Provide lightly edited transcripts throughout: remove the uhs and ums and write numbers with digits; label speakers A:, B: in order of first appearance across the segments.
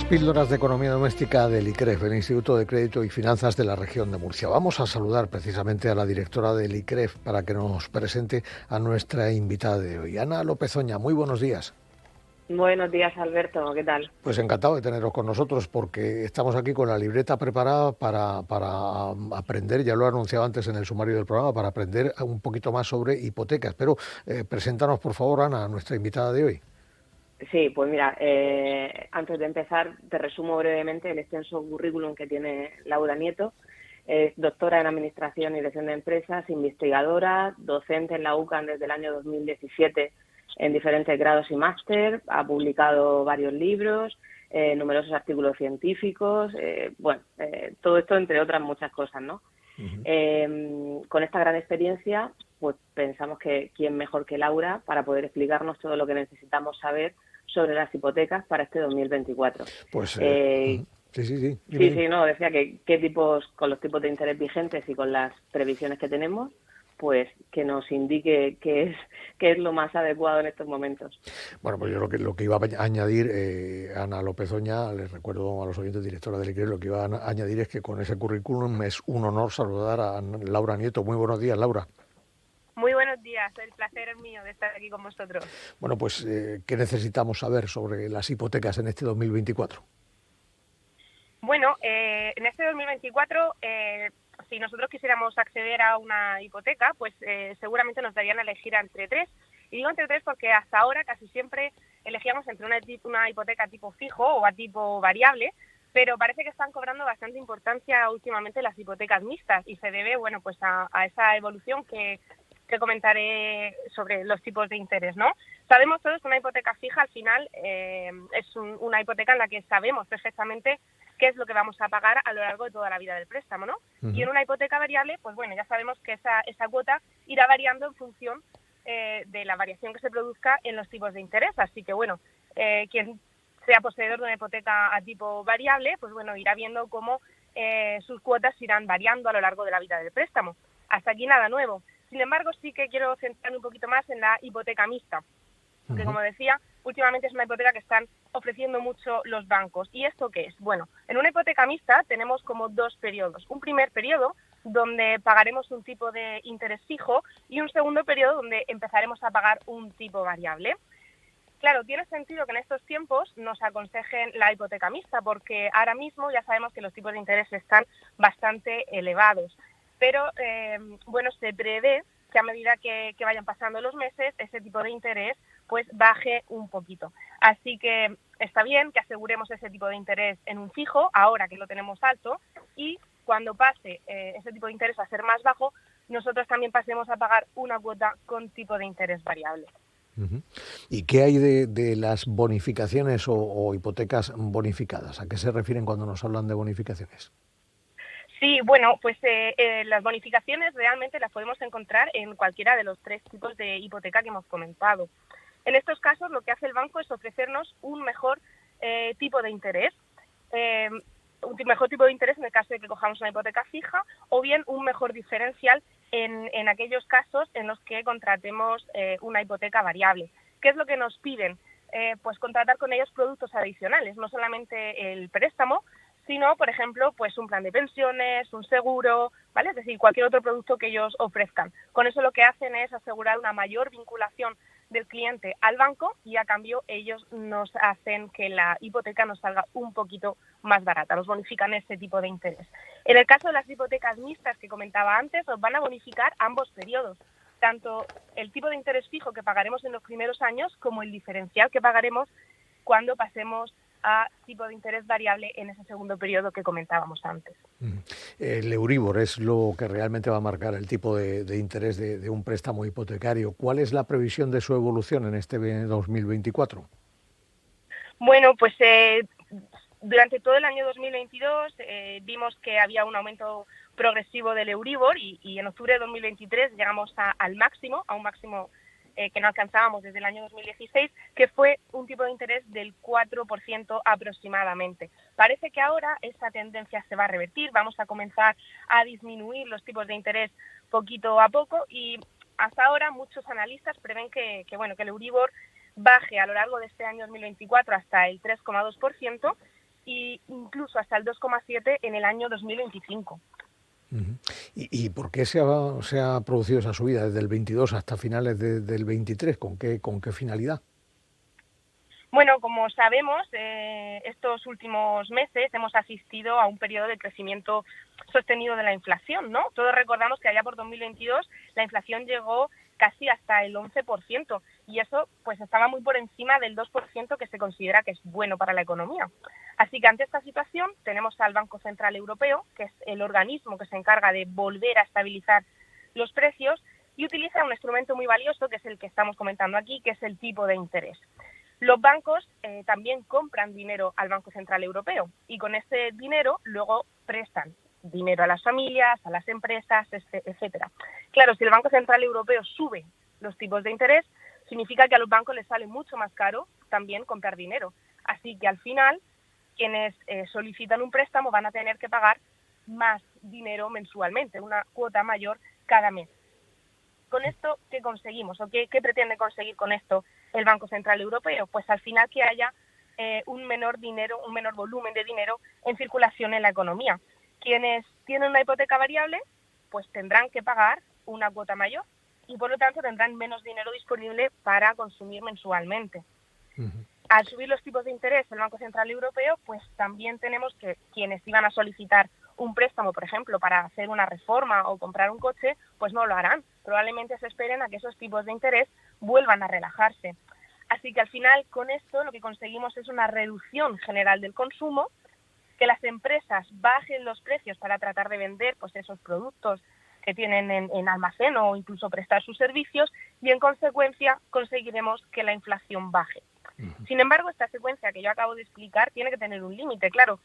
A: Píldoras de Economía Doméstica del ICREF, el Instituto de Crédito y Finanzas de la Región de Murcia. Vamos a saludar precisamente a la directora del ICREF para que nos presente a nuestra invitada de hoy, Ana López Oña. Muy buenos días.
B: Buenos días, Alberto, ¿qué tal?
A: Pues encantado de teneros con nosotros porque estamos aquí con la libreta preparada para aprender, ya lo he anunciado antes en el sumario del programa, para aprender un poquito más sobre hipotecas. Pero preséntanos, por favor, Ana, a nuestra invitada de hoy.
B: Sí, pues mira, antes de empezar te resumo brevemente el extenso currículum que tiene Laura Nieto. Es doctora en Administración y Dirección de Empresas, investigadora, docente en la UCAM desde el año 2017 en diferentes grados y máster, ha publicado varios libros, numerosos artículos científicos, todo esto entre otras muchas cosas, ¿no? Con esta gran experiencia, pues pensamos que quién mejor que Laura para poder explicarnos todo lo que necesitamos saber sobre las hipotecas para este 2024.
A: Pues
B: sí, no, decía que con los tipos de interés vigentes y con las previsiones que tenemos, pues que nos indique qué es lo más adecuado en estos momentos.
A: Bueno, pues yo lo que iba a añadir, Ana López Oña, les recuerdo a los oyentes, directora del ICREF, lo que iba a añadir es que con ese currículum es un honor saludar a Laura Nieto. Muy buenos días, Laura.
C: Muy buenos días, el placer es mío de estar aquí con vosotros.
A: Bueno, pues, ¿qué necesitamos saber sobre las hipotecas en este 2024?
C: Bueno, en este 2024, si nosotros quisiéramos acceder a una hipoteca, pues seguramente nos darían a elegir entre tres. Y digo entre tres porque hasta ahora casi siempre elegíamos entre una hipoteca tipo fijo o a tipo variable, pero parece que están cobrando bastante importancia últimamente las hipotecas mixtas y se debe, bueno, pues a esa evolución que comentaré sobre los tipos de interés, ¿no? Sabemos todos que una hipoteca fija al final es una hipoteca en la que sabemos perfectamente qué es lo que vamos a pagar a lo largo de toda la vida del préstamo, ¿no? Uh-huh. Y en una hipoteca variable, pues bueno, ya sabemos que esa cuota irá variando en función de la variación que se produzca en los tipos de interés. Así que, bueno, quien sea poseedor de una hipoteca a tipo variable, pues bueno, irá viendo cómo sus cuotas irán variando a lo largo de la vida del préstamo. Hasta aquí nada nuevo. Sin embargo, sí que quiero centrarme un poquito más en la hipoteca mixta, porque como decía, últimamente es una hipoteca que están ofreciendo mucho los bancos. ¿Y esto qué es? Bueno, en una hipoteca mixta tenemos como dos periodos. Un primer periodo donde pagaremos un tipo de interés fijo y un segundo periodo donde empezaremos a pagar un tipo variable. Claro, tiene sentido que en estos tiempos nos aconsejen la hipoteca mixta, porque ahora mismo ya sabemos que los tipos de interés están bastante elevados. Pero, bueno, se prevé que a medida que vayan pasando los meses, ese tipo de interés pues baje un poquito. Así que está bien que aseguremos ese tipo de interés en un fijo, ahora que lo tenemos alto, y cuando pase ese tipo de interés a ser más bajo, nosotros también pasemos a pagar una cuota con tipo de interés variable.
A: Uh-huh. ¿Y qué hay de las bonificaciones o hipotecas bonificadas? ¿A qué se refieren cuando nos hablan de bonificaciones?
C: Sí, bueno, pues las bonificaciones realmente las podemos encontrar en cualquiera de los tres tipos de hipoteca que hemos comentado. En estos casos lo que hace el banco es ofrecernos un mejor tipo de interés, un mejor tipo de interés en el caso de que cojamos una hipoteca fija o bien un mejor diferencial en aquellos casos en los que contratemos una hipoteca variable. ¿Qué es lo que nos piden? Pues contratar con ellos productos adicionales, no solamente el préstamo, sino, por ejemplo, pues un plan de pensiones, un seguro, ¿vale? Es decir, cualquier otro producto que ellos ofrezcan. Con eso lo que hacen es asegurar una mayor vinculación del cliente al banco y a cambio ellos nos hacen que la hipoteca nos salga un poquito más barata, nos bonifican ese tipo de interés. En el caso de las hipotecas mixtas que comentaba antes, nos van a bonificar ambos periodos, tanto el tipo de interés fijo que pagaremos en los primeros años como el diferencial que pagaremos cuando pasemos a tipo de interés variable en ese segundo periodo que comentábamos antes.
A: El Euribor es lo que realmente va a marcar el tipo de interés de un préstamo hipotecario. ¿Cuál es la previsión de su evolución en este 2024?
C: Bueno, pues durante todo el año 2022 vimos que había un aumento progresivo del Euribor y en octubre de 2023 llegamos a un máximo que no alcanzábamos desde el año 2016, que fue un tipo de interés del 4% aproximadamente. Parece que ahora esa tendencia se va a revertir, vamos a comenzar a disminuir los tipos de interés poquito a poco y hasta ahora muchos analistas prevén que el Euribor baje a lo largo de este año 2024 hasta el 3,2% e incluso hasta el 2,7 en el año 2025.
A: ¿Y por qué se ha producido esa subida desde el 22 hasta finales del 23? ¿Con qué finalidad?
C: Bueno, como sabemos, estos últimos meses hemos asistido a un periodo de crecimiento sostenido de la inflación, ¿no? Todos recordamos que allá por 2022 la inflación llegó casi hasta el 11%, y eso pues estaba muy por encima del 2% que se considera que es bueno para la economía. Así que ante esta situación tenemos al Banco Central Europeo, que es el organismo que se encarga de volver a estabilizar los precios, y utiliza un instrumento muy valioso, que es el que estamos comentando aquí, que es el tipo de interés. Los bancos también compran dinero al Banco Central Europeo, y con ese dinero luego prestan dinero a las familias, a las empresas, etcétera. Claro, si el Banco Central Europeo sube los tipos de interés, significa que a los bancos les sale mucho más caro también comprar dinero. Así que al final, quienes solicitan un préstamo van a tener que pagar más dinero mensualmente, una cuota mayor cada mes. ¿Con esto qué conseguimos o qué pretende conseguir con esto el Banco Central Europeo? Pues al final que haya un menor volumen de dinero en circulación en la economía. Quienes tienen una hipoteca variable, pues tendrán que pagar una cuota mayor y por lo tanto tendrán menos dinero disponible para consumir mensualmente. Al subir los tipos de interés el Banco Central Europeo, pues también tenemos que quienes iban a solicitar un préstamo, por ejemplo, para hacer una reforma o comprar un coche, pues no lo harán. Probablemente se esperen a que esos tipos de interés vuelvan a relajarse. Así que al final, con esto, lo que conseguimos es una reducción general del consumo, que las empresas bajen los precios para tratar de vender pues esos productos que tienen en almacén o incluso prestar sus servicios, y en consecuencia conseguiremos que la inflación baje. Sin embargo, esta secuencia que yo acabo de explicar tiene que tener un límite, claro.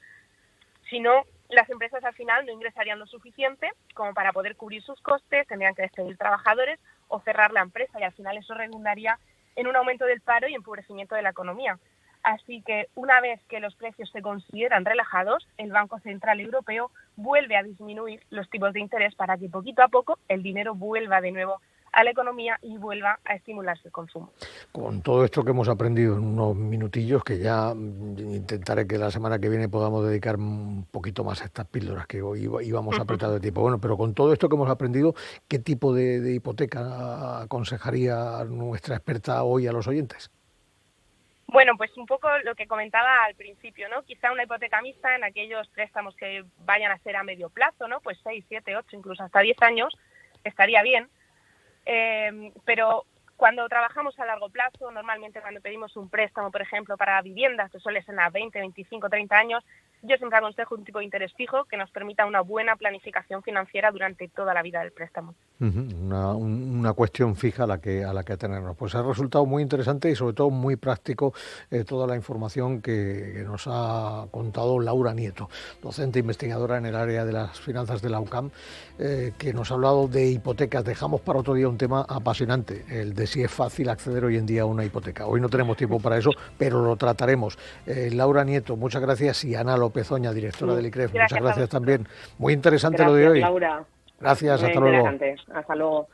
C: Si no, las empresas al final no ingresarían lo suficiente como para poder cubrir sus costes, tendrían que despedir trabajadores o cerrar la empresa, y al final eso redundaría en un aumento del paro y empobrecimiento de la economía. Así que una vez que los precios se consideran relajados, el Banco Central Europeo vuelve a disminuir los tipos de interés para que poquito a poco el dinero vuelva de nuevo a la economía y vuelva a estimularse el consumo.
A: Con todo esto que hemos aprendido en unos minutillos, que ya intentaré que la semana que viene podamos dedicar un poquito más a estas píldoras, que hoy íbamos apretados de tiempo. Bueno, pero con todo esto que hemos aprendido, ¿qué tipo de hipoteca aconsejaría nuestra experta hoy a los oyentes?
C: Bueno, pues un poco lo que comentaba al principio, ¿no? Quizá una hipoteca mixta en aquellos préstamos que vayan a ser a medio plazo, ¿no? Pues 6, 7, 8, incluso hasta 10 años, estaría bien. Pero cuando trabajamos a largo plazo, normalmente cuando pedimos un préstamo, por ejemplo, para viviendas, que suele ser a 20, 25, 30 años, yo siempre aconsejo un tipo de interés fijo que nos permita una buena planificación financiera durante toda la vida del préstamo.
A: Una cuestión fija a la que atenernos. Pues ha resultado muy interesante y sobre todo muy práctico toda la información que nos ha contado Laura Nieto, docente investigadora en el área de las finanzas de la UCAM, que nos ha hablado de hipotecas. Dejamos para otro día un tema apasionante, el de si es fácil acceder hoy en día a una hipoteca. Hoy no tenemos tiempo para eso, pero lo trataremos. Laura Nieto, muchas gracias, y Ana López Oña, directora del ICREF, muchas gracias también. Muy interesante lo de hoy.
B: Laura.
A: Gracias,
B: Muy
A: hasta luego.
B: Hasta luego.